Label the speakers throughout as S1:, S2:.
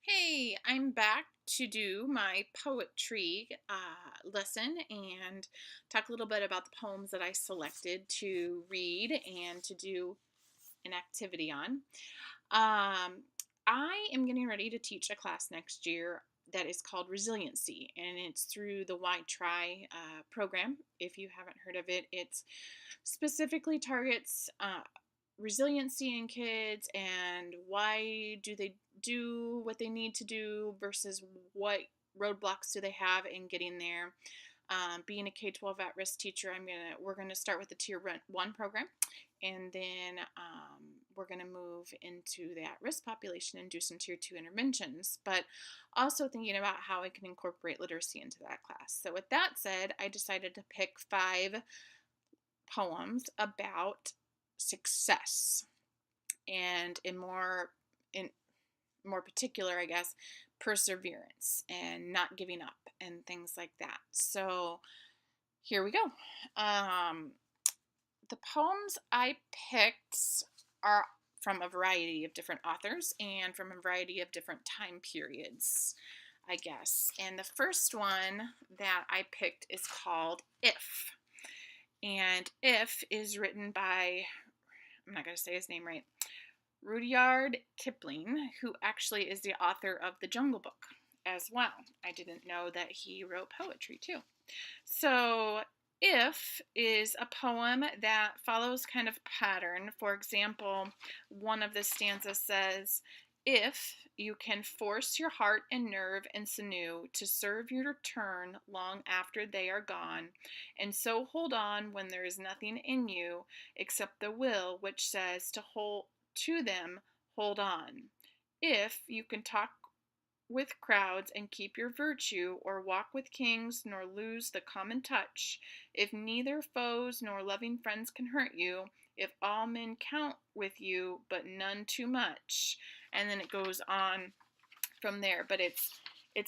S1: Hey, I'm back to do my poetry lesson and talk a little bit about the poems that I selected to read and to do an activity on. Um, I am getting ready to teach a class next year that is called Resiliency, and it's through the White Try program. If you haven't heard of it, it specifically targets resiliency in kids and why do they do what they need to do versus what roadblocks do they have in getting there. Being a K-12 at-risk teacher, we're gonna start with the Tier 1 program, and then we're gonna move into the at-risk population and do some Tier 2 interventions. But also thinking about how I can incorporate literacy into that class. So with that said, I decided to pick 5 poems about success and in more particular, I guess, perseverance and not giving up and things like that. So here we go. The poems I picked are from a variety of different authors and from a variety of different time periods, I guess. And the first one that I picked is called If. And If is written by, I'm not going to say his name right, Rudyard Kipling, who actually is the author of The Jungle Book as well. I didn't know that he wrote poetry too. So, If is a poem that follows kind of pattern. For example, one of the stanzas says, "If you can force your heart and nerve and sinew to serve your turn long after they are gone, and so hold on when there is nothing in you except the will which says to them, hold on. If you can talk with crowds and keep your virtue, or walk with kings, nor lose the common touch, if neither foes nor loving friends can hurt you, if all men count with you, but none too much." And then it goes on from there, but it's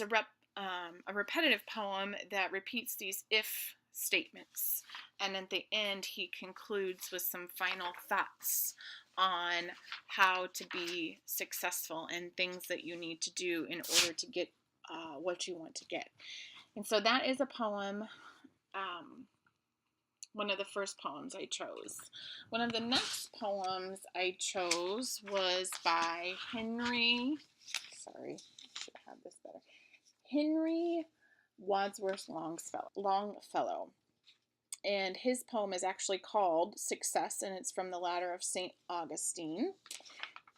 S1: a repetitive poem that repeats these if statements, and at the end he concludes with some final thoughts on how to be successful and things that you need to do in order to get what you want to get. And so that is a poem, one of the first poems I chose. One of the next poems I chose was by Henry, sorry, I should have this better, Henry Wadsworth Longfellow. And his poem is actually called Success, and it's from the Ladder of St. Augustine.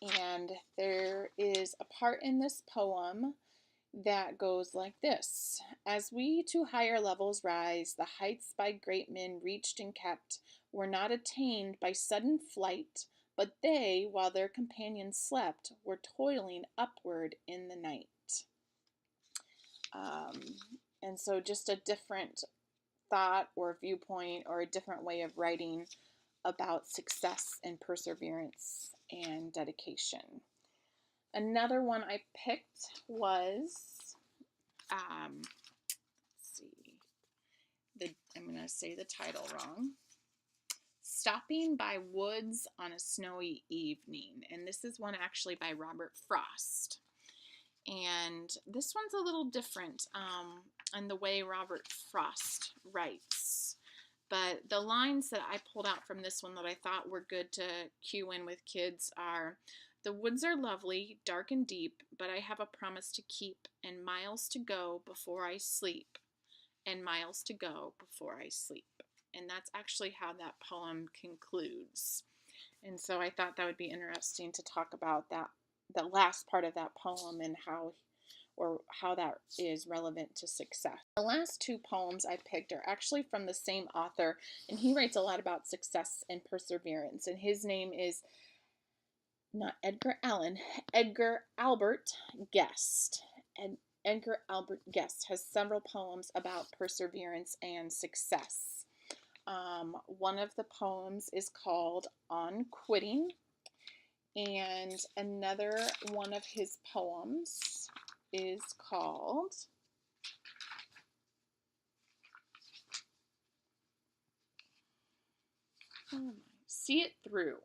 S1: And there is a part in this poem that goes like this: "As we to higher levels rise, the heights by great men reached and kept were not attained by sudden flight, but they, while their companions slept, were toiling upward in the night." Um, and so just a different thought or viewpoint or a different way of writing about success and perseverance and dedication. Another one I picked was, let's see, I'm going to say the title wrong. Stopping by Woods on a Snowy Evening. And this is one actually by Robert Frost. And this one's a little different in the way Robert Frost writes. But the lines that I pulled out from this one that I thought were good to cue in with kids are, "The woods are lovely, dark and deep, but I have a promise to keep, and miles to go before I sleep, and miles to go before I sleep." And that's actually how that poem concludes. And so I thought that would be interesting to talk about that, the last part of that poem, and how that is relevant to success. The last 2 poems I picked are actually from the same author, and he writes a lot about success and perseverance. And his name is not Edgar Allan, Edgar Albert Guest. And Edgar Albert Guest has several poems about perseverance and success. One of the poems is called On Quitting, and another one of his poems is called See It Through.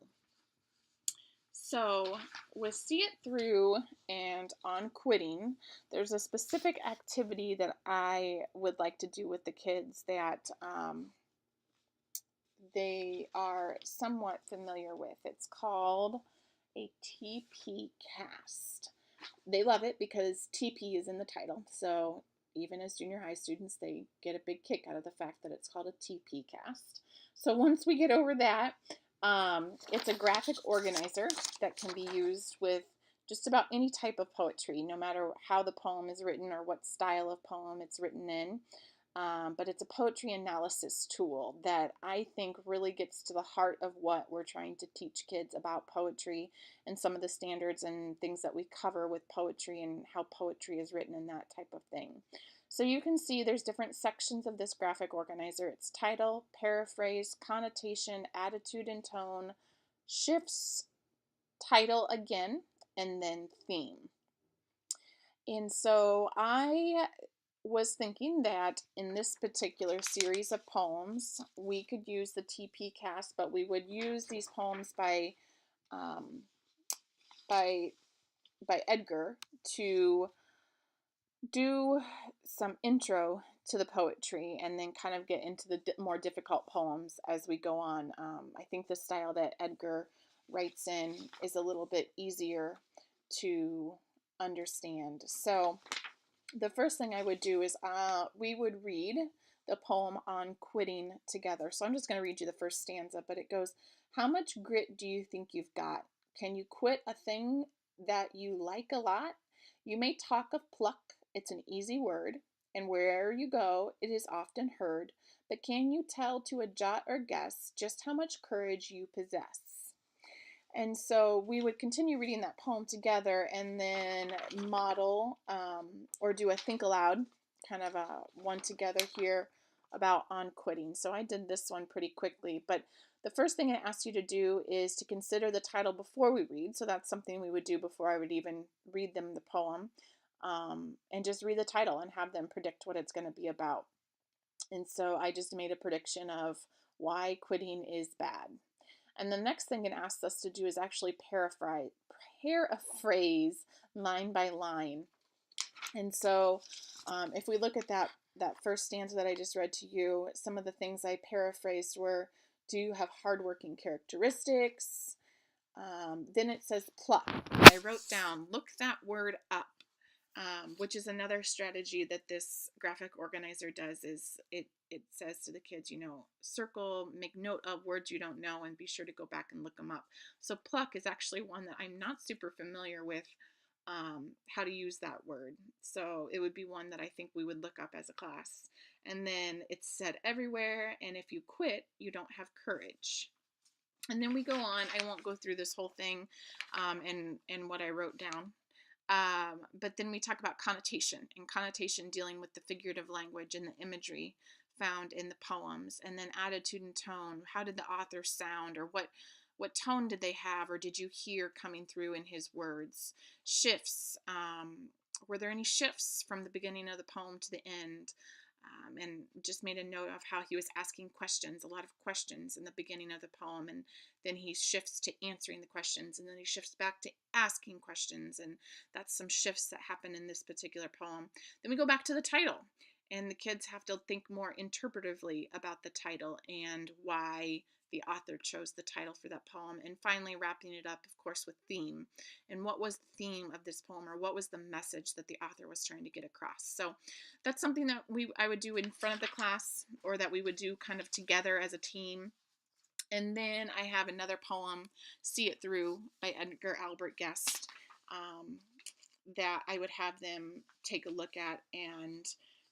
S1: So with See It Through and on quitting, there's a specific activity that I would like to do with the kids that they are somewhat familiar with. It's called a TP cast. They love it because TP is in the title. So even as junior high students, they get a big kick out of the fact that it's called a TP cast. So once we get over that, it's a graphic organizer that can be used with just about any type of poetry, no matter how the poem is written or what style of poem it's written in. But it's a poetry analysis tool that I think really gets to the heart of what we're trying to teach kids about poetry and some of the standards and things that we cover with poetry and how poetry is written and that type of thing. So you can see there's different sections of this graphic organizer. It's title, paraphrase, connotation, attitude and tone, shifts, title again, and then theme. And so I was thinking that in this particular series of poems, we could use the TP cast, but we would use these poems um, by Edgar to do some intro to the poetry and then kind of get into the more difficult poems as we go on. I think the style that Edgar writes in is a little bit easier to understand. So the first thing I would do is we would read the poem on quitting together. So I'm just going to read you the first stanza, but it goes, how much grit do you think you've got? Can you quit a thing that you like a lot? You may talk of pluck, it's an easy word, and wherever you go, it is often heard. But can you tell to a jot or guess just how much courage you possess? And so we would continue reading that poem together and then model or do a think aloud, kind of a one together here about on quitting. So I did this one pretty quickly, but the first thing I asked you to do is to consider the title before we read. So that's something we would do before I would even read them the poem, and just read the title and have them predict what it's going to be about. And so I just made a prediction of why quitting is bad. And the next thing it asks us to do is actually paraphrase line by line. And so if we look at that first stanza that I just read to you, some of the things I paraphrased were, do you have hardworking characteristics? Then it says pluck. I wrote down, look that word up. Which is another strategy that this graphic organizer does is it says to the kids, circle, make note of words you don't know and be sure to go back and look them up. So pluck is actually one that I'm not super familiar with how to use that word. So it would be one that I think we would look up as a class. And then it's said everywhere, and if you quit, you don't have courage. And then we go on. I won't go through this whole thing and what I wrote down. But then we talk about connotation, and connotation dealing with the figurative language and the imagery found in the poems, and then attitude and tone. How did the author sound, or what tone did they have, or did you hear coming through in his words? Shifts. Were there any shifts from the beginning of the poem to the end? And just made a note of how he was asking questions, a lot of questions in the beginning of the poem, and then he shifts to answering the questions, and then he shifts back to asking questions, and that's some shifts that happen in this particular poem. Then we go back to the title, and the kids have to think more interpretively about the title and why the author chose the title for that poem, and finally wrapping it up, of course, with theme. And what was the theme of this poem, or what was the message that the author was trying to get across? So that's something that I would do in front of the class, or that we would do kind of together as a team. And then I have another poem, See It Through, by Edgar Albert Guest, that I would have them take a look at and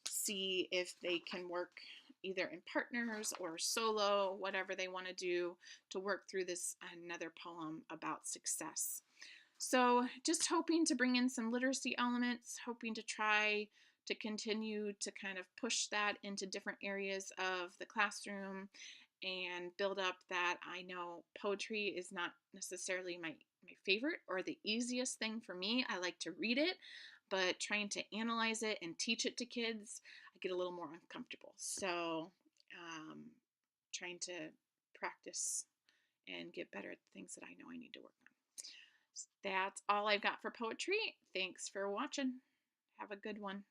S1: see if they can work either in partners or solo, whatever they want to do, to work through this another poem about success. So just hoping to bring in some literacy elements, hoping to try to continue to kind of push that into different areas of the classroom and build up that. I know poetry is not necessarily my favorite or the easiest thing for me. I like to read it, but trying to analyze it and teach it to kids, I get a little more uncomfortable. So trying to practice and get better at the things that I know I need to work on. That's all I've got for poetry. Thanks for watching. Have a good one.